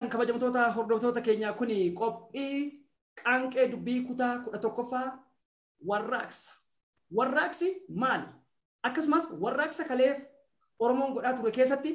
kabajamtoota hordoftoota keenyaa kuni qophii qaanqee dubbii kutaa 11ffaa warraaqsa. Warraaqsi maali? Akkasumas warraaqsa kaleef Oromoon godhaa ture keessatti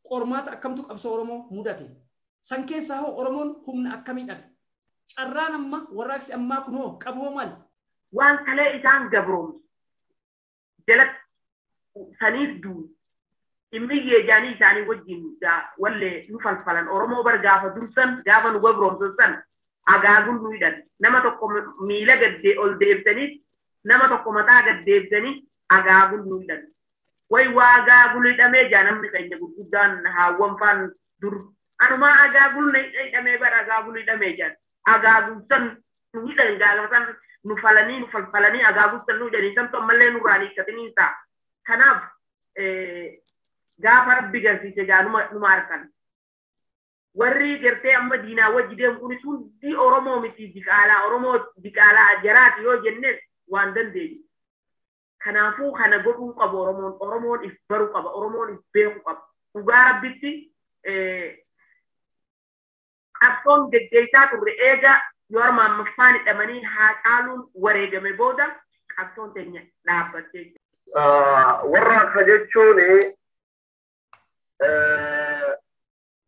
qormaata akkamtu qabsoo Oromoo mudate. San keessaa hoo Oromoon humna akkamii dhabe? Carraan amma warraaqsi ammaa kun hoo qabu hoo maali? Waan kalee isaan gabroomsu jalatti saniif duun immiyyee jaanii isaanii wajjin wallee nu falfalan Oromoo bar gaafa dursan gaafa nu gabroomsan san agaagun nu hidhan nama tokko miila gaddee ol deebisanii nama tokko mataa gad deebisanii agaagun nu hidhan way waa agaagun hidhamee jaa namni keenya gurguddaan haawwan faan dur anumaa agaagun hidhamee bar agaagun hidhamee jaan agaagun san nu hidhan gaafa san nu falanii nu falfalanii agaagun san nu hidhanii san tommallee nu raanii katanii ta'a kanaaf gaafa rabbi garsiise jaanuma numa arkan warri gertee amma diinaa wajji deemu kun hundi Oromoo miti diqaalaa jaraati yoo jenne waan dandeenyu kanaafuu kana godhuu qabu Oromoon if baruu qaba Oromoon if beeku qaba dhugaa rabbitti qabsoon geggeessaa turre eega yoo armaan maffaan hidhamanii haa caaluun wareegame booda qabsoon teenya dhaabbattee warraaqsa jechuun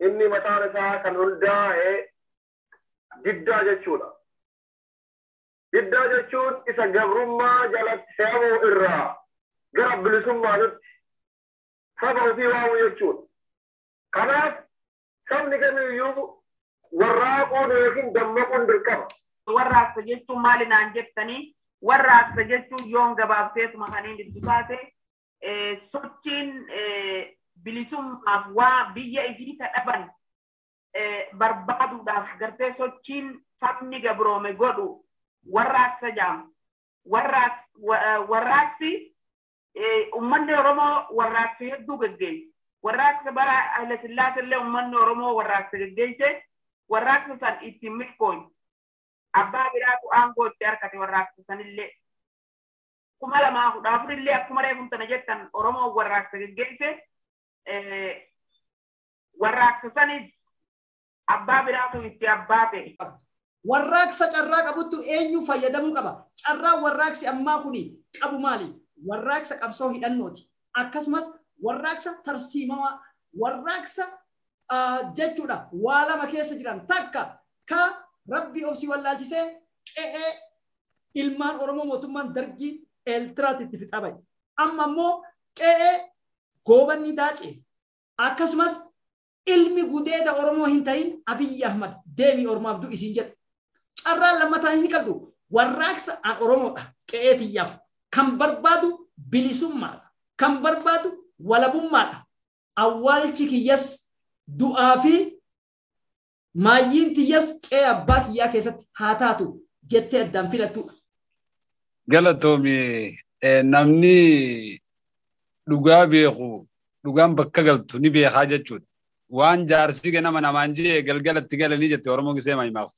inni mataan isaa kan hundaa'e diddaa jechuudha. Diddaa jechuun isa gabrummaa jalatti fe'amuu irraa gara bilisummaatti saba ofii waamu jechuudha. Kanaaf sabni kamiyyuu warraaquun yookiin dammaquun dirqama. Warraaqsa jechuun maali naan jettanii warraaqsa jechuun yoon gabaabseetuma kaniin dubbisaate sochiin bilisummaaf waa biyya isii dhaban barbaaduudhaaf gartee sochiin sabni gabroome godhu warraaqsa jaama. Warraaqsi ummanni Oromoo warraaqsa hedduu geggeesse. Warraaqsa bara Haile Sillaasee illee ummanni Oromoo warraaqsa geggeesse. Warraaqsa san ittiin milkooye. Abbaa biraatu aangoo itti harkate warraaqsa sanillee. 2014 illee akkuma reefum tana jettan Oromoo warraaqsa geggeesse. Warraaqsa sanis abbaa biraatu itti abbaa ta'e. Warraaqsa carraa qabuttu eenyu fayyadamuu qaba? Carraa warraaqsi ammaa kuni qabu maali? Warraaqsa qabsoo hidhannooti. Akkasumas warraaqsa tarsiimamaa warraaqsa jechuudha. Waa lama keessa jiran takka ka rabbi ofsi wallaalchisee qe'ee ilmaan Oromoo mootummaan dargii Eeltiraatti itti fixabay. Amma immoo qe'ee goobanni daacee akkasumas ilmi gudeeda Oromoo hin ta'in Abiyyi Ahmad deemii Ormaaf du isiin jedhu. Carraan lammataan hin qabdu warraaqsa an Oromoodha qe'ee tiyyaaf kan barbaadu bilisummaadha kan barbaadu walabummaadha. Awwaalchi kiyyas du'aa fi maayyiin tiyyas qe'ee abbaa kiyyaa keessatti haa taatu jettee addaan filattudha. Galatoomi namni dhugaa beeku dhugaan bakka galtu ni beekaa jechuudha. Waan jaarsi ganama namaan jee galgalatti galanii jette Oromoo gisee maayimaaf.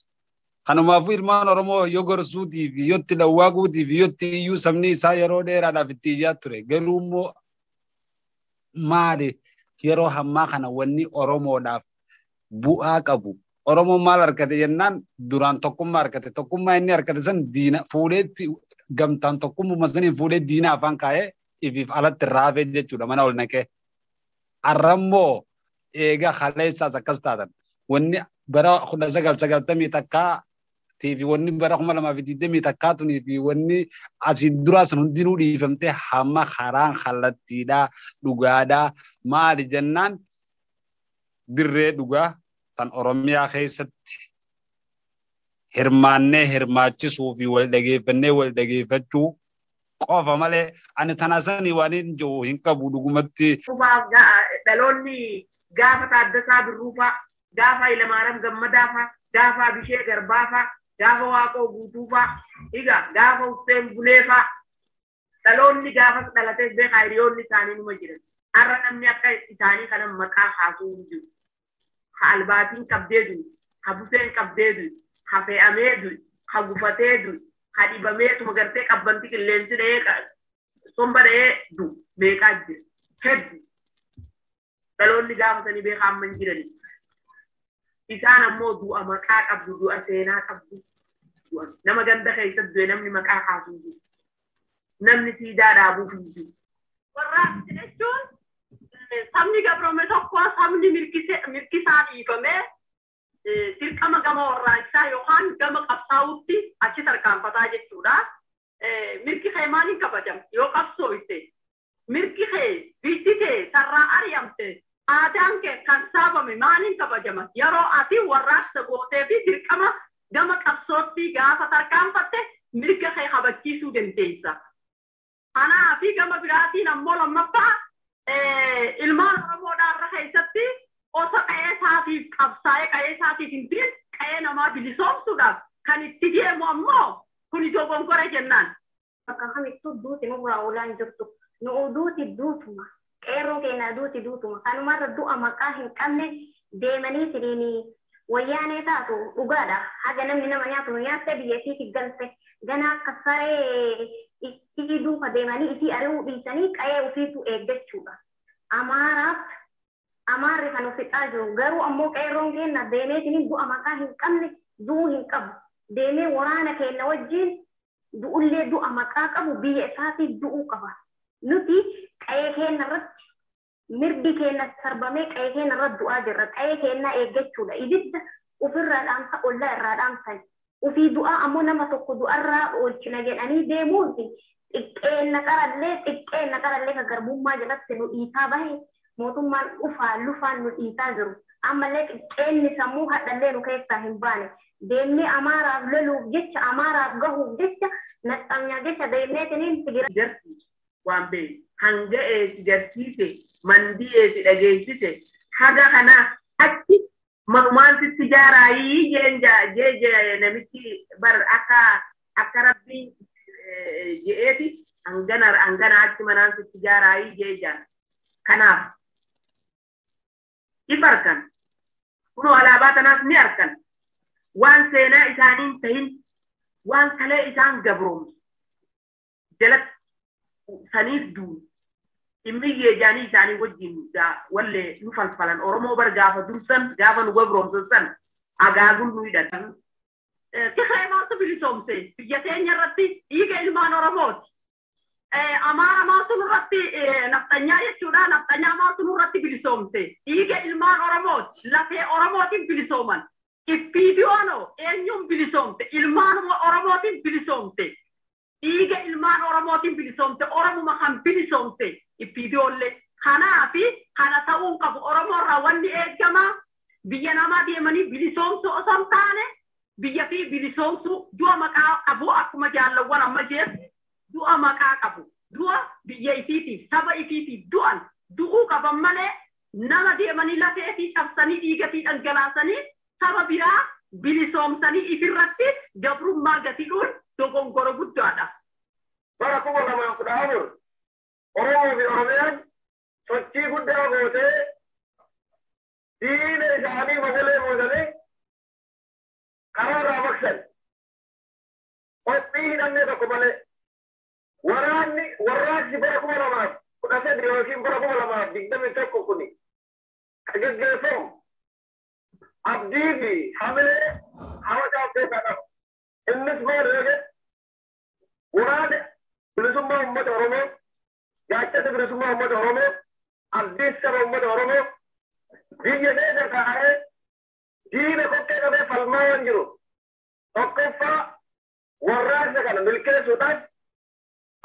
Kanumaafuu ilmaan Oromoo yoo gorsuutiif yoo itti dhawwaaquutiif yoo itti iyyuu sabni isaa yeroo dheeraadhaaf itti ijaa ture. Garuu immoo maali yeroo hammaa kana wanni Oromoodhaaf bu'aa qabu. Oromoon maal harkate jennaan duraan tokkummaa harkate. Tokkummaa inni harkate san diina fuudheetti gamtaan tokkummaa saniin fuudhee diina afaan kaa'ee ifiif alatti raafee jechuudha mana ol naqee. Arrammoo eega kaleessaas akkas taatan. Wanni bara 1990 takkaa fi wanni bara 2020 takkaa tunii fi wanni asiin duraa san hundinuu dhiifamtee hamma karaan kallattiidhaa dhugaadhaa maali jennaan dirree dhugaa tan Oromiyaa keessatti hirmaannee hirmaachisuu fi wal dhageeffachuu qofa malee ani tanasanii waan hin jiru hin qabu dhugumatti. Dhaloonni gaafa Taaddasaa Birruufaa, gaafa Hayilamaariyaam Gammadaafaa, gaafa Abishee Garbaafaa, gaafa Waaqoo Guutuufaa, gaafa Hussein Buleefaa dhaloonni gaafa dhalatees beekaa hiriyoonni isaanii numa jiran. Har'a namni akka isaanii kana maqaa kaasuu hin jiru. Ha albaatiin qabdee du'i, ha buseen qabdee du'i, ha fe'amee du'i, ha gufatee du'i, ha dhibameetuma gartee qabbanti qilleensi dha'ee somba dha'ee du'u beekaa jira. Hedduu dhaloonni gaafa sanii beekaa amma hin jirani. isaan ammoo du'a maqaa qabdu du'a seenaa qabdu nama ganda keessatti du'e namni maqaa kaasuu jiru namni siidaa dhaabuuf hin jiru. Warraaqsi jechuun sabni gabroome tokko sabni mirkisaa dhiifamee dirqama gama warraaqsaa yookaan gama qabsaa'utti achi tarkaanfataa jechuudha. Mirki kee maaliin kabajama yoo qabsooyte mirki kee biyyi kee sarraa ari'amte aadaan kee kan saabame maaliin kabajama yeroo ati warraaqsa gootee fi dirqama gama qabsootti gaafa tarkaanfatte mirga kee kabachiisuu dandeessa. Kanaafi gama biraatiin ammoo lammaffaa ilmaan Oromoodhaan irra keessatti osoo qe'ee isaatiif qabsaa'ee qe'ee isaatiif hin ta'in qe'ee namaa bilisoomsuudhaaf kan itti deemu ammoo kun ijoo gongoraa jennaan. Bakka kamittuu duuti nurraa oolaan jirtu nu duuti duutuma qeerroo keenya duuti duutuma kanumarra du'a maqaa hin qabne deemanii siriinii wayyaanee taatu dhugaadha haga namni nama nyaatu nyaatte biyyattiitti galte gana akka saree itti duufa deemanii itti ari'uu dhiisanii qe'ee ofiitu eeggachuudha. Amaarri kan ofixaa jiru garuu ammoo qeerroon keenya deemeetiin du'a maqaa hin qabne du'uu hin qabu deemee waraana keenya wajjin du'ullee du'a maqaa qabu biyya isaatiif du'uu qaba. Nuti qe'ee keenya irratti mirgi keenya sarbamee qe'ee keenya irratti du'aa jirra. Qe'ee keenya eeggachuudha. Ibidda ofirraa dhaamsa ollaa irraa dhaamsan. Ofii du'aa ammoo nama tokko du'arraa oolchina jedhanii deemuun xiqqeenna qarallee kan garbummaa jalatti nu dhiitaa bahe mootummaan lufaan nu dhiitaa jiru. Ammallee xiqqeenni sammuu hadhallee nu keessaa hin baane. Deemnee Amaaraaf loluuf jecha Amaaraaf gahuuf jecha naxxamnyaa jecha deemneetiniin sigira. Jarti waan beeku hanga eesi garsiise mandii eesi dhageessise haga kanaa achi manumaan sitti jaaraayii jee namichi bar akka rabbiin je'eeti hangana achi manaan sitti jaaraayii jee jaan. Kanaaf if arkan kunoo alaabaa tanaas ni arkan. Waan seenaa isaaniin tahin waan kalee isaan gabroomsu jalatti saniif duun dhimmiyyee jaanii isaanii wajjin wallee nu falfalan Oromoo bar gaafa dursan gaafa nu gabroomsan san agaaguun nu hidhatan. Tigree maaltu bilisoomse biyya keenya irratti dhiiga ilmaan Oromooti. Amaara maaltu nurratti naftanyaa jechuudha naftanyaa maaltu nurratti bilisoomse dhiiga ilmaan Oromooti lafee Oromootiin bilisooman. Ifiidiyoono eenyuun bilisoomte ilmaan Oromootiin bilisoomte dhiiga ilmaan Oromootiin bilisoomte Oromuma kan bilisoomte ifiidiyoollee kanaafi kana ta'uun qabu Oromoorraa wanni eegamaa biyya namaa deemanii bilisoomsu osoo hin taane biyya fi bilisoomsu du'a maqaa qabu akkuma jaallawwan amma jeesu du'a maqaa qabu du'a biyya ifiitiif saba ifiitiif du'uu qaban malee nama deemanii lafee fi cabsanii dhiiga fi dhangalaasanii saba biraa bilisoomsanii ifirratti gabrummaa gatiidhuun dogongora guddaadha. Bara 2014 Oromoo fi Oromiyaan sochii guddaa gootee diina isaanii magalee mootanii karaarraa baqsan. Qophii hidhannee tokko malee warraaqsi bara 2013 yookiin bara 2021 kuni kan geggeeffamu abdii fi hamilee hawaasa keessaa qabu. Innis maal yoo waraana bilisummaa uummata Oromoo, gaachana bilisummaa uummata Oromoo, abdii saba uummata Oromoo, biyya keessa taa'ee diina kokkee qabee falmaa waan jiru. Tokkoffaa warraaqsa kana milkeessuudhaaf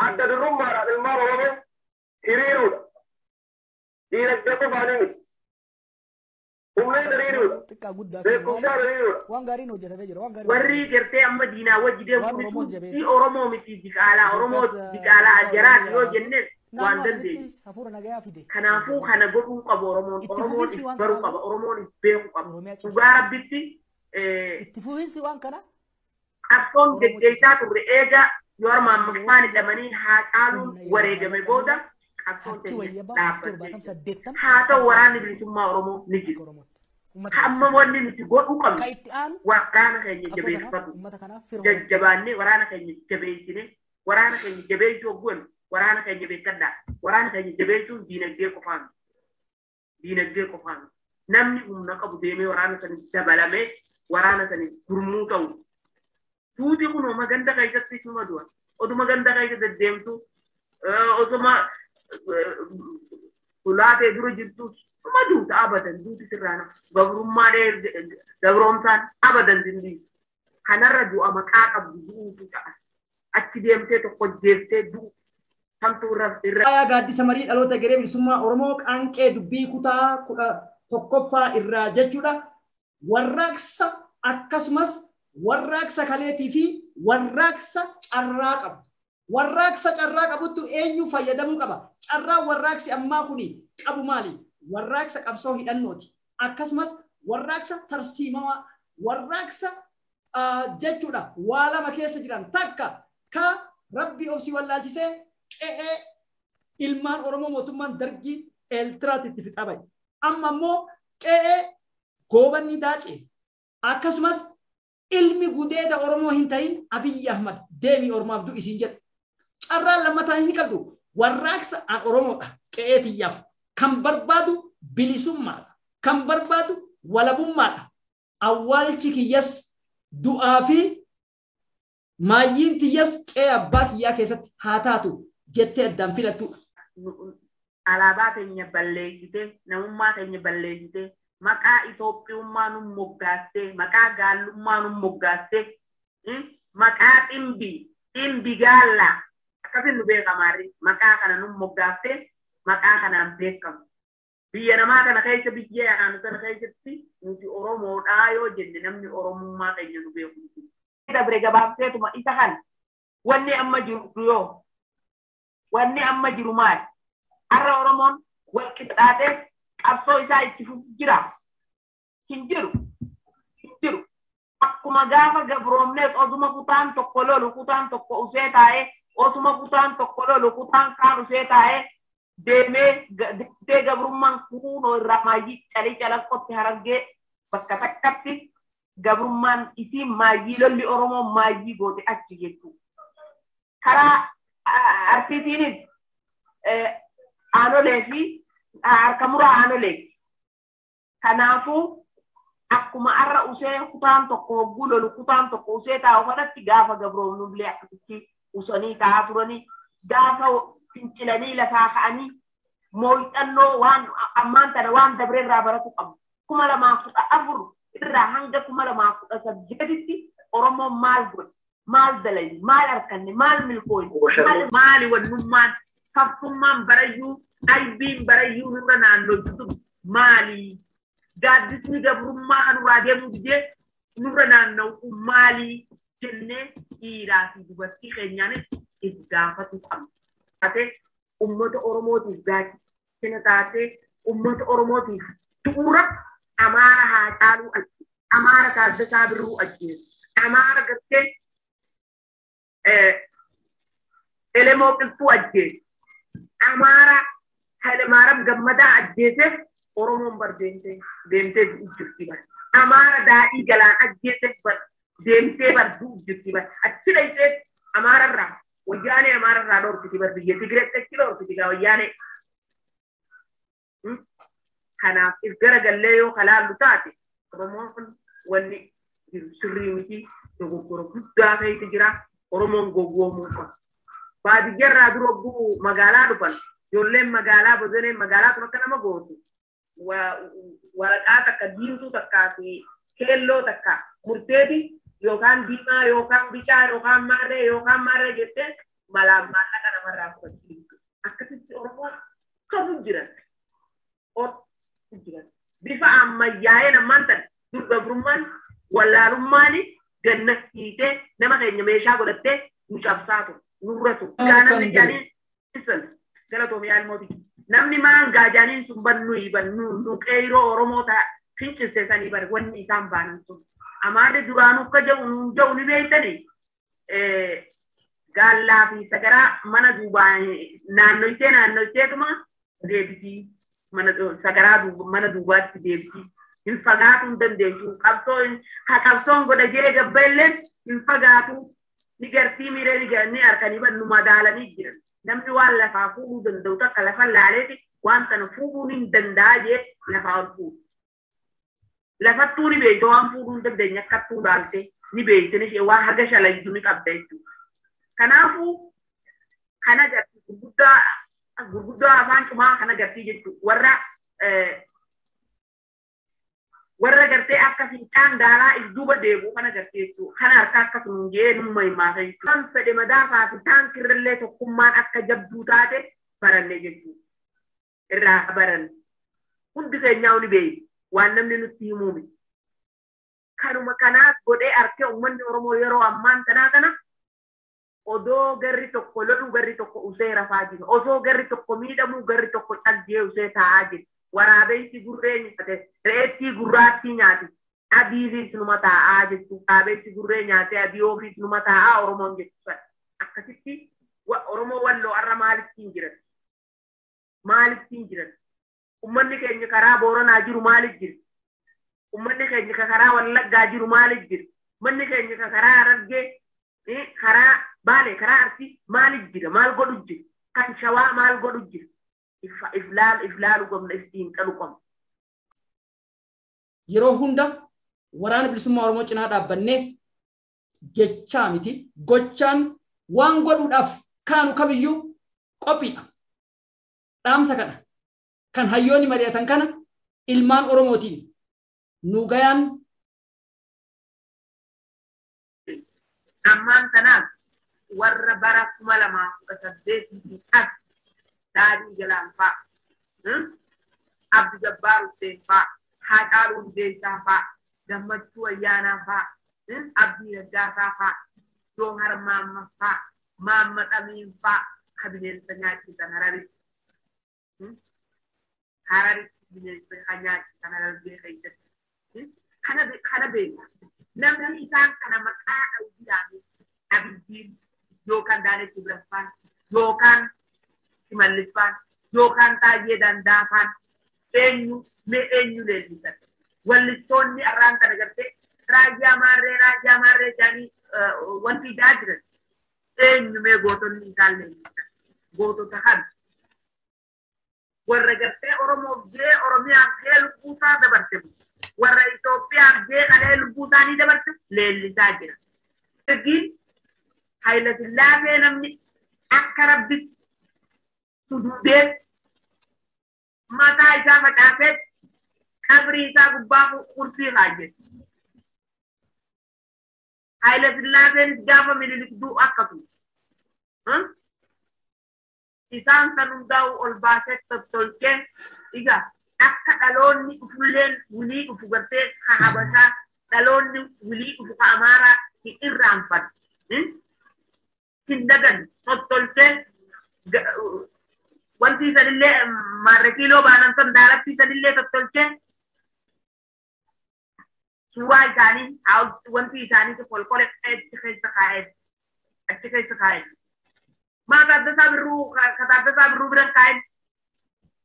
adda durummaadhaan ilmaan Oromoo hiriiruudha. Diinagdee qofaanii miti. Humnaan hiriiruudha. Beekumsaan hiriiruudha. Waan gaariin hojjetamee jira. Warri gartee amma diinaa wajji deemuun si Oromoo miti biqaalaa Oromoo biqaalaa jaraati yoo jenneen waan dandeenyu. Kanaafuu kana godhuu qabu Oromoon. Oromoon baruu qaba. Oromoon beekuu qaba. Dhugaa rabbitti itti fufinsi waan kana qabsoon geggeessaa turre eega yoo armaan maqaan hidhamanii haa caaluun wareegame booda qabsoon teenya dhaabbate. Haa ta'u waraanni bilisummaa Oromoo ni jiru. Amma wanni nuti godhuu qabnu waraana keenya jabeeffatu. Jajjabaannee waraana keenya jabeessine waraana keenya jabeessuu hogguun waraana keenya beekadhaa. Waraana keenya jabeessuun diinagdee qofaan. Diinagdee qofaan. namni humna qabu deemee waraana sanii dabalamee waraana sanii gurmuu ta'u. Tuuti kun maganda keessatti suma du'a. Oduma ganda keessa deddeemtu osuma ulaatee dura jirtu suma duuta abadan duuti sirraana. Gabrummaa gabroomsaan abadan dindii. Kanarra du'a maqaa qabdu du'uutu ta'a. Achi deemtee tokko jeeftee du'u. Kamtu irra. Yaa gaaddisa marii dhaloota garee bilisummaa Oromoo qaanqee dubbii kutaa 11ffaa irraa jechuudha. Warraaqsa akkasumas warraaqsa kaleetii fi warraaqsa carraa qabu. Warraaqsa carraa qabuttu eenyu fayyadamuu qaba? Carraa warraaqsi ammaa kuni qabu maali? Warraaqsa qabsoo hidhannooti. Akkasumas warraaqsa tarsiimawaa, warraaqsa jechuudha. Waa lama keessa jiran takka ka rabbi ofsi wallaalchisee qe'ee ilmaan Oromoo mootummaan dargii Eeltiraatti itti fixaa bahe. Amma immoo qe'ee goobanni daacee akkasumas ilmi gudeeda Oromoo hin ta'in Abiyyi Ahmad deemii Ormaaf du'i isiin jedhu. Carraan lammataa hin qabdu warraaqsa an Oromoodha qe'ee tiyyaaf kan barbaadu bilisummaadha. Kan barbaadu walabummaadha. Awwaalchi kiyyas du'aa fi maayyiin tiyyas qe'ee abbaa kiyyaa keessatti haa taatu jettee addaan filattudha. Alaabaa keenya balleessitee namummaa keenya balleessitee maqaa Itoophiyummaa nu moggaastee maqaa gaallummaa nu moggaastee maqaa ximbi gaallaa akkasin nu beekamaarri maqaa kana nu moggaastee maqaa kanaan beekamu. Biyya namaa kana keessa biyya yaanu sana keessatti nuti Oromoodhaa yoo jenne namni Oromummaa keenya nu beeku. Dabre gabaabseetuma isa kan wanni amma jiru yoo wanni amma jiru maali? Har'a Oromoon wal qixxaatee qabsoo isaa itti jira. Hin jiru. Akkuma gaafa gabroomnees osuma kutaan tokko lolu kutaan tokko usee taa'ee osuma kutaan tokko lolu kutaan kaan usee taa'ee deemee gabrummaan kuunoo irraa maayii calii calaqqotti harargee bakka takkatti gabrummaan isiin maayii lolli Oromoo maayii goote achi jechuudha. Karaa arsiitiinis aanolee fi harka muraa aanolee. Kanaafuu akkuma har'a usee kutaan tokko hogguu lolu kutaan tokko usee taa'u kanatti gaafa gabroomnullee akkasitti usanii taa'aa turanii gaafa fincilanii lafaa ka'anii mooyxannoo waan ammaan tana waan dabree irraa baratu qabu. 2014 irraa hanga 2018tti Oromoon maal godhe? Maal dalagi? Maal harkanne? Maal milkooyne? Maali wannummaan kaftummaan barayyuu aybiin barayyuu nurra naannoo jiru maali? Gaaddisni gabrummaa kanurraa deemuu didee nurra naanna'u maali jennee dhiiraa fi dubartii keenyaanis itti gaafatu qabna. Taatee uummata Oromootiif gaachana taatee uummata Oromootiif bu'uura Amaara haa caaluu ajjeesu. Amaara Taaddasaa Birruu ajjeesu. Amaara gartee Elemoo Qilxuu ajjeesu. Amaara Hayilemaariyaam Gammadaa ajjeeseef Oromoon deemtee du'u jirti bara. Amaara Daadhii Galaan ajjeeseef deemtee du'u jirti bara. Achi dhaqxee Amaararraa wayyaanee Amaararraa dhoorkiti bara biyya Tigireetti achi dhoorkiti gaa wayyaanee. Kanaaf gara gallee yoo kalaallu taate Oromoon kun wanni jiru sirrii miti dogoggora guddaa keessa jira. Oromoon gowwoomuu qaba. Baadiyyaarraa dura ogguu magaalaa dhufan ijoolleen magaalaa bosoneen magaalaa kun akka nama gootu waraqaa takka diimtuu takkaa fi keelloo takka murteeti yookaan diimaa yookaan bicaa yookaan maarree jettee malaan maallaqa namarraa fudhachiisu. Akkasitti Oromoon qabu jiran. Bifa ammayyaa'ee namaan tan gabrummaan wallaalummaan ganna hiitee nama keenya meeshaa godhattee nu cabsaatu nurratu. Namni jaaniin galatoomi yaalmooti. Namni maan gaajaaniin sun nu qeeroo Oromoo ta'a fincilseessanii bari wanni isaan baanan sun. Amaarri duraanuu akka ja'u ni beektanii gaallaa fi sagaraa mana duubaa naannoyteetuma deebitii. Sagaraa mana duubaatti deebiti. Hin fagaatu hin dandeessu. Qabsoon godha jee gabbailleen hin fagaatu. Ni gartii miiree ni harkanii bannu madaalanii jiran. Namni waan lafaa fuudhuu danda'u takka lafa laaleeti waan sana fuudhuun hin danda'a jee lafaa ol fuudhu. lafattuu ni beeyte waan fuudhuun dandeenya akkattuu dhaalte ni beeyte ni waa haga shalayyu ni qabda jechuudha. Kanaafuu kana agartii gurguddaa afaan cumaa kana agartii jechuudha. Warra gartee akka fincaan gaalaa idduuba deebi'u kana agartii jechuudha. Kana harka akkasuma jee numma himaata jechuudha. Kan fedhe madaafaa fi taankirrillee tokkummaan akka jabduu taate baranne jechuudha. Irraa baranne. Hundi keenyaa ni beeyi. Waan namni nutti himuumi. Kanuma kanaas godhee arkee uummanni Oromoo yeroo ammaan kana odoo garri tokko loluu garri tokko usee rafaa jiru. Osoo garri tokko miidhamuu garri tokko callee usee taa'aa jiru. Waraabessi gurree nyaate, reetti gurraatti nyaate, adiifis numa taa'aa jechuudha. Waraabessi gurree nyaate, adii ofiis numa taa'aa Oromoon jechuudha. Akkasitti Oromoo walloo har'a maalittiin jiran? Maalittiin jiran? Uummanni keenya karaa Booranaa jiru maaliif jira? Uummanni keenya karaa Wallaggaa jiru maaliif jira? Uummanni keenya karaa Harargee, karaa Baalee, karaa Arsii maaliif jira? Maal godhu jira? Kan Shawaa maal godhu jira? Iflaalu gomna iftiin qalu qoma. Yeroo hunda waraana bilisummaa Oromoo cinaa dhaabbannee jechaa miti gochaan waan godhuudhaaf kaanu kamiyyuu qophiidha. Dhaamsa kana kan hayyoonni mari'atan kana ilmaan Oromootiin nu gayaan ammaan kanaaf warra bara 2018 as Daadhii Galaan fa'a Abdi Jabbaar Hussein fa'a Haacaaluu Hundeessaa fa'a Gammachuu Ayyaanaa fa'a Abdii Raggaasaa fa'a Joohar Maamma fa'a Maamma Xamiin fa'a kabineensa nyaachisan Hararitti bineensa nyaachisan Harargee keessatti kana beeku namni isaan kana maqaa dhawuudhaan Abdiin yookaan Daanessuu Biraffaan yookaan Simallisfaan yookaan Taayyee Dandaafaan eenyu leellisan wallistoonni arraan kana gartee raajyaa maarree jaanii wanti ijaa jiran eenyu mee gootonni isaan leellisan gootota kan warra gartee Oromoof jee Oromiyaaf jee lubbuusaa dabarte warra Itoophiyaaf jee qalee lubbuusaanii dabarte leellisaa jira. Ergiin Haayila Sillaasee namni akka rabbi sududee mataa isaa facaasee qabrii isaa gubbaa kursii kaayye. Haayila Sillaaseen gaafa Minilik du'u akkasuma. Isaan san hundaa'u ol baasee tottolchee egaa akka dhaloonni dhufulleen wulii dhufu gartee ka Habashaa dhaloonni wulii dhufu ka Amaaraa hin irraanfatu. Hin dagan tottolchee wanti sanillee maarrekiiloo baanan san daaratti sanillee tottolchee suuraa isaanii wanti isaanii kolkole achi keessa kaa'e. Maka Addasaa Birruu biran kaa'e.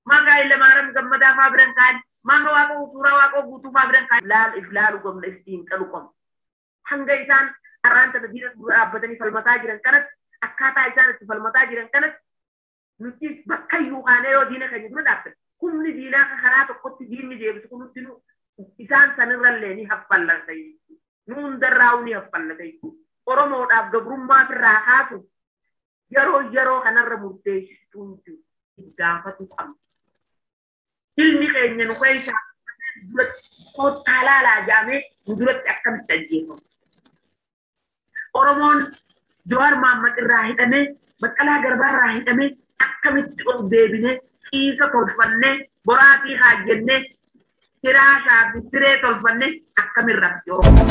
Maka Illemaaram Gammadaa faa biran kaa'e. Maka Waaqoo suuraa Waaqoo guutuu faa biran kaa'e. Iflaalu gomna iftiin qalu qoma. Hanga isaan har'aan tana diina dhaabbatanii falmataa jiran kanatti akkaataa isaan itti falmataa jiran kanatti nuti bakka iyyuu kaanee yoo diina keenya dura dhaabbate humni diinaa karaa tokkotti diinni deebisu kun nuti isaan sanirrallee ni haffallata jechuudha. Nu hundarraa ni haffallata jechuudha. Oromoodhaaf gabrummaa irraa kaasu yeroo kanarra murteessituu gaafatu qabna. Ilmi keenya nu keessaa kottaa laalaa jaamee nu duratti akkamitti ajjeefamu. Oromoon Jawaar Mohaammed irraa hidhamee Baqqalaa Garbaa irraa hidhamee akkamitti ol deebinee ciisa tolfannee boraatii haajjennee firaa shaafi siree tolfannee akkamirratti Oromoo.